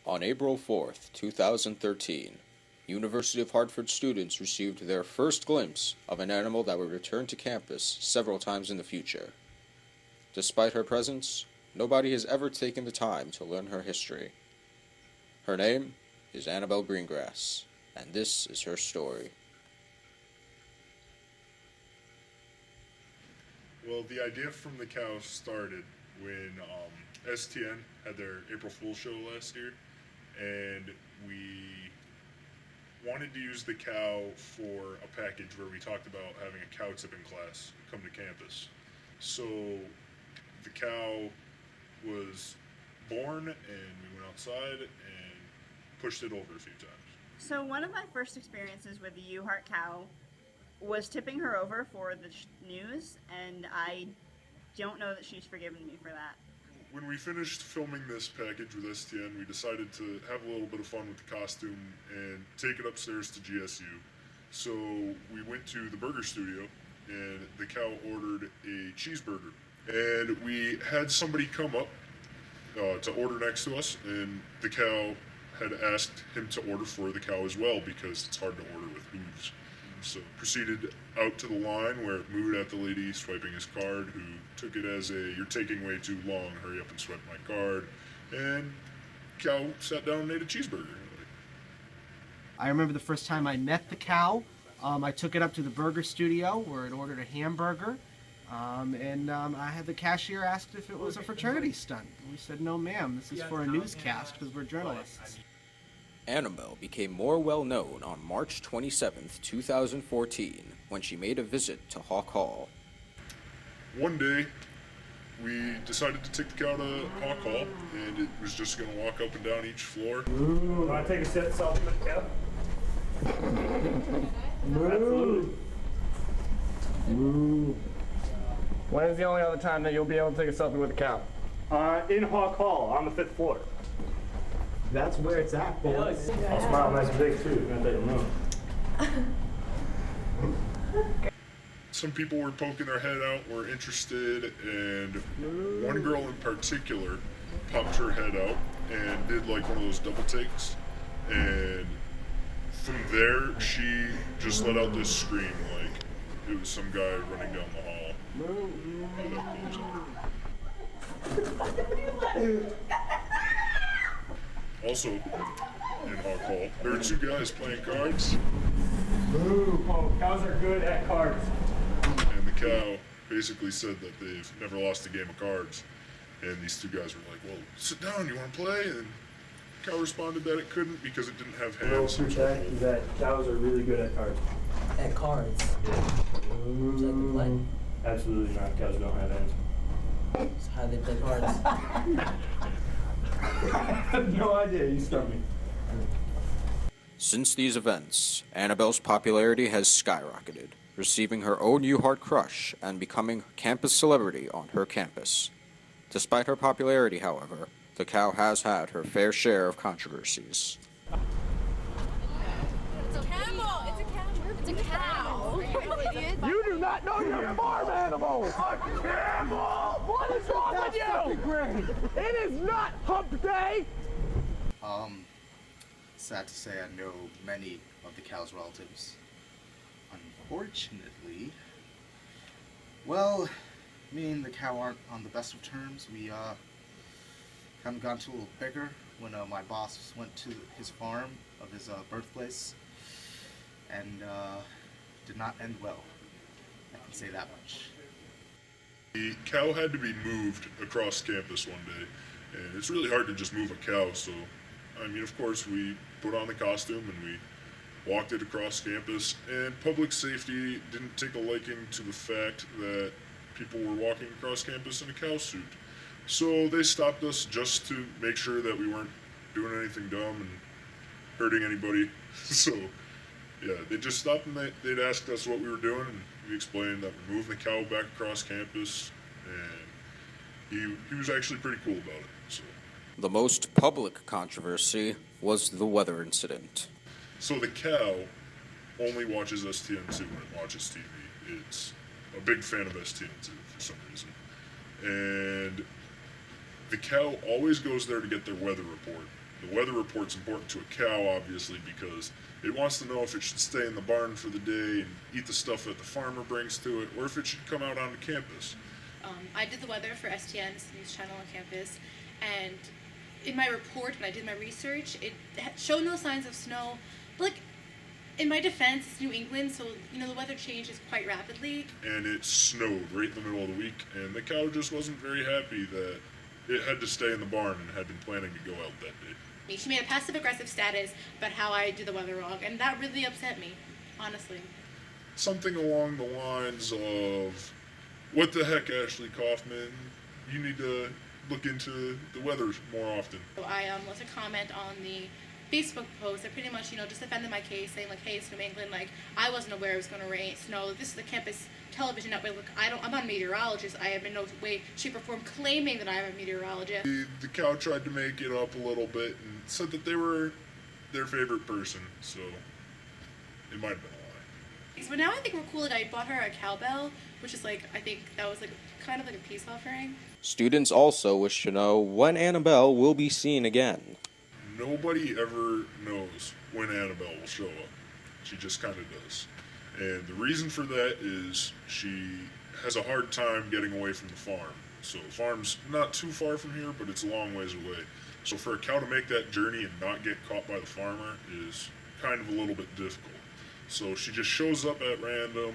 On April 4th, 2013, University of Hartford students received their first glimpse of an animal that would return to campus several times in the future. Despite her presence, nobody has ever taken the time to learn her history. Her name is Annabelle Greengrass, and this is her story. Well, the idea from the cow started when STN had their April Fool's show last year, and we wanted to use the cow for a package where we talked about having a cow tipping class come to campus. So the cow was born, and we went outside and pushed it over a few times. So one of my first experiences with the UHA Cow was tipping her over for the news, and I don't know that she's forgiven me for that. When we finished filming this package with STN, we decided to have a little bit of fun with the costume and take it upstairs to GSU. So we went to the burger studio, and the cow ordered a cheeseburger. And we had somebody come up to order next to us, and the cow had asked him to order for the cow as well because it's hard to order with hooves. So proceeded out to the line where it mooed at the lady swiping his card, who took it as a, "You're taking way too long, hurry up and swipe my card." And cow sat down and ate a cheeseburger. I remember the first time I met the cow. I took it up to the burger studio where it ordered a hamburger. And I had the cashier ask if it was a fraternity stunt. We said, "No ma'am, this is for a newscast because we're journalists." Annabelle became more well known on March 27th, 2014, when she made a visit to Hawk Hall. One day, we decided to take the cow to Hawk Hall, and it was just going to walk up and down each floor. Want to take a selfie with the cow? Absolutely. When is the only other time that you'll be able to take a selfie with a cow? In Hawk Hall on the 5th floor. That's where it's at, boys. I'll smile nice and big too. Gonna take a move. Some people were poking their head out, were interested, and one girl in particular popped her head out and did like one of those double takes. And from there, she just let out this scream like it was some guy running down the hall. Also, in Hawk Hall, there are two guys playing cards. Oh, cows are good at cards. And the cow basically said that they've never lost a game of cards. And these two guys were like, "Well, sit down, you want to play?" And the cow responded that it couldn't because it didn't have hands. The real fact is that cows are really good at cards. At cards? Yeah. Would you like to play? Absolutely not. Cows don't have hands. So how do they play cards? I have no idea. You stumped me. Since these events, Annabelle's popularity has skyrocketed, receiving her own UHart crush and becoming a campus celebrity on her campus. Despite her popularity, however, the cow has had her fair share of controversies. It's a camel! It's a camel! It's a cow! You do not know your farm animals! A camel! What is wrong with you? It is not hump day! Sad to say I know many of the cow's relatives. Unfortunately, well, me and the cow aren't on the best of terms. We kind of got into a little bigger when my boss went to his farm of his birthplace, and did not end well. I can say that much. The cow had to be moved across campus one day, and it's really hard to just move a cow, so, I mean, of course, we put on the costume and we walked it across campus, and public safety didn't take a liking to the fact that people were walking across campus in a cow suit. So they stopped us just to make sure that we weren't doing anything dumb and hurting anybody. So, yeah, they just stopped and they'd asked us what we were doing, and we explained that we're moving the cow back across campus, and he was actually pretty cool about it. So. The most public controversy was the weather incident. So the cow only watches STN2 when it watches TV. It's a big fan of STN2 for some reason. And the cow always goes there to get their weather report. The weather report's important to a cow, obviously, because it wants to know if it should stay in the barn for the day and eat the stuff that the farmer brings to it, or if it should come out onto campus. I did the weather for STN's news channel on campus, and in my report, when I did my research, it showed no signs of snow. But, like, in my defense, it's New England, so, you know, the weather changes quite rapidly. And it snowed right in the middle of the week, and the cow just wasn't very happy that it had to stay in the barn and had been planning to go out that day. She made a passive-aggressive status about how I do the weather wrong, and that really upset me, honestly. Something along the lines of, "What the heck, Ashley Kaufman? You need to look into the weather more often." So I left a comment on the Facebook post that pretty much, you know, just defended my case, saying like, hey, it's New England, like, I wasn't aware it was going to rain, snow, this is the campus television network, look, I'm not a meteorologist, I have in no way, shape, or form claiming that I'm a meteorologist. The cow tried to make it up a little bit and said that they were their favorite person, so it might have been a lie. So now I think we're cool that I bought her a cowbell, which is like, I think that was like kind of like a peace offering. Students also wish to know when Annabelle will be seen again. Nobody ever knows when Annabelle will show up. She just kind of does. And the reason for that is she has a hard time getting away from the farm. So the farm's not too far from here, but it's a long ways away. So for a cow to make that journey and not get caught by the farmer is kind of a little bit difficult. So she just shows up at random,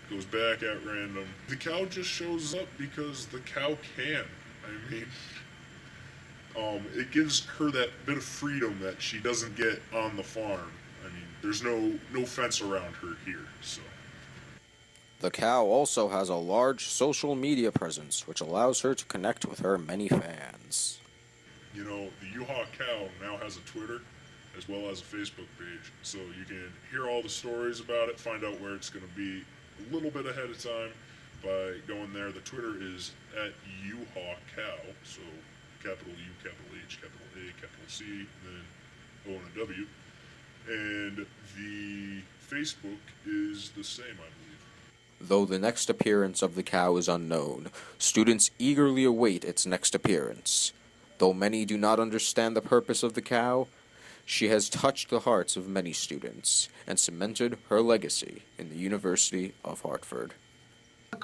goes back at random. The cow just shows up because the cow can. I mean, it gives her that bit of freedom that she doesn't get on the farm. I mean, there's no fence around her here, so. The cow also has a large social media presence, which allows her to connect with her many fans. You know, the UHA Cow now has a Twitter as well as a Facebook page, so you can hear all the stories about it, find out where it's going to be a little bit ahead of time by going there. The Twitter is at UHA Cow, so capital U, capital H, capital A, capital C, then O and a W. And the Facebook is the same, I believe. Though the next appearance of the cow is unknown, students eagerly await its next appearance. Though many do not understand the purpose of the cow, she has touched the hearts of many students and cemented her legacy in the University of Hartford.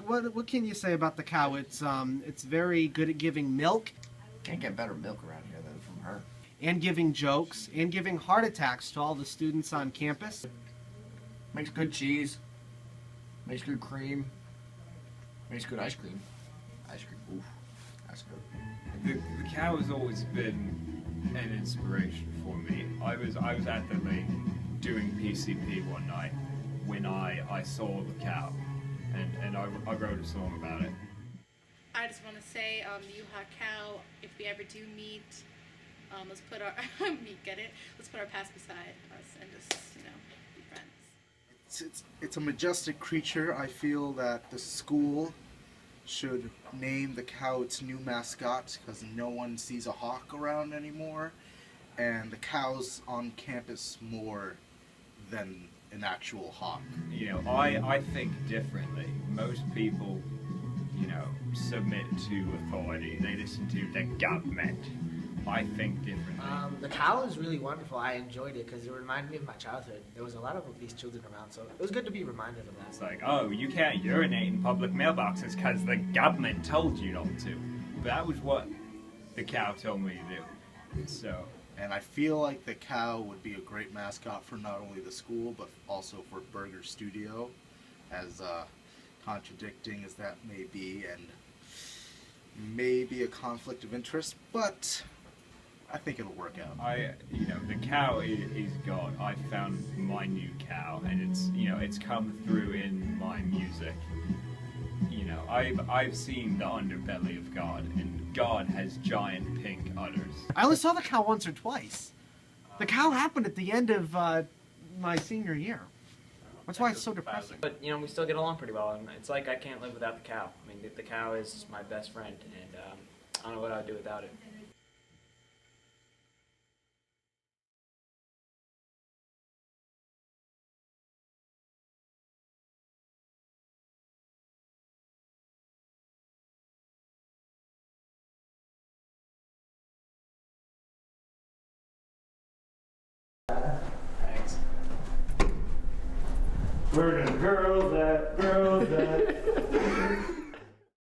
What can you say about the cow? It's very good at giving milk. Can't get better milk around here than from her. And giving jokes, and giving heart attacks to all the students on campus. Makes good cheese. Makes good cream. Makes good ice cream. Ice cream, oof, that's good. The cow has always been an inspiration for me. I was at the lake doing PCP one night when I saw the cow, and I wrote a song about it. I just want to say, the UHA Cow, if we ever do meet, let's put our let's put our past beside us and just, you know, be friends. It's a majestic creature. I feel that the school should name the cow its new mascot because no one sees a hawk around anymore, and the cow's on campus more than an actual hawk. You know, I think differently. Most people, you know, submit to authority. They listen to the government. I think differently. The cow is really wonderful. I enjoyed it because it reminded me of my childhood. There was a lot of these children around, so it was good to be reminded of that. It's like, oh, you can't urinate in public mailboxes because the government told you not to. But that was what the cow told me to do. So. And I feel like the cow would be a great mascot for not only the school, but also for Burger Studio, as contradicting as that may be, and maybe a conflict of interest, but I think it'll work out. You know, the cow is God. I found my new cow, and it's, you know, it's come through in my music. You know, I've seen the underbelly of God, and God has giant pink udders. I only saw the cow once or twice. The cow happened at the end of my senior year. That's why it's so depressing. But, you know, we still get along pretty well, and it's like I can't live without the cow. I mean, the cow is my best friend, and I don't know what I'd do without it. Where the girls at? Girls at?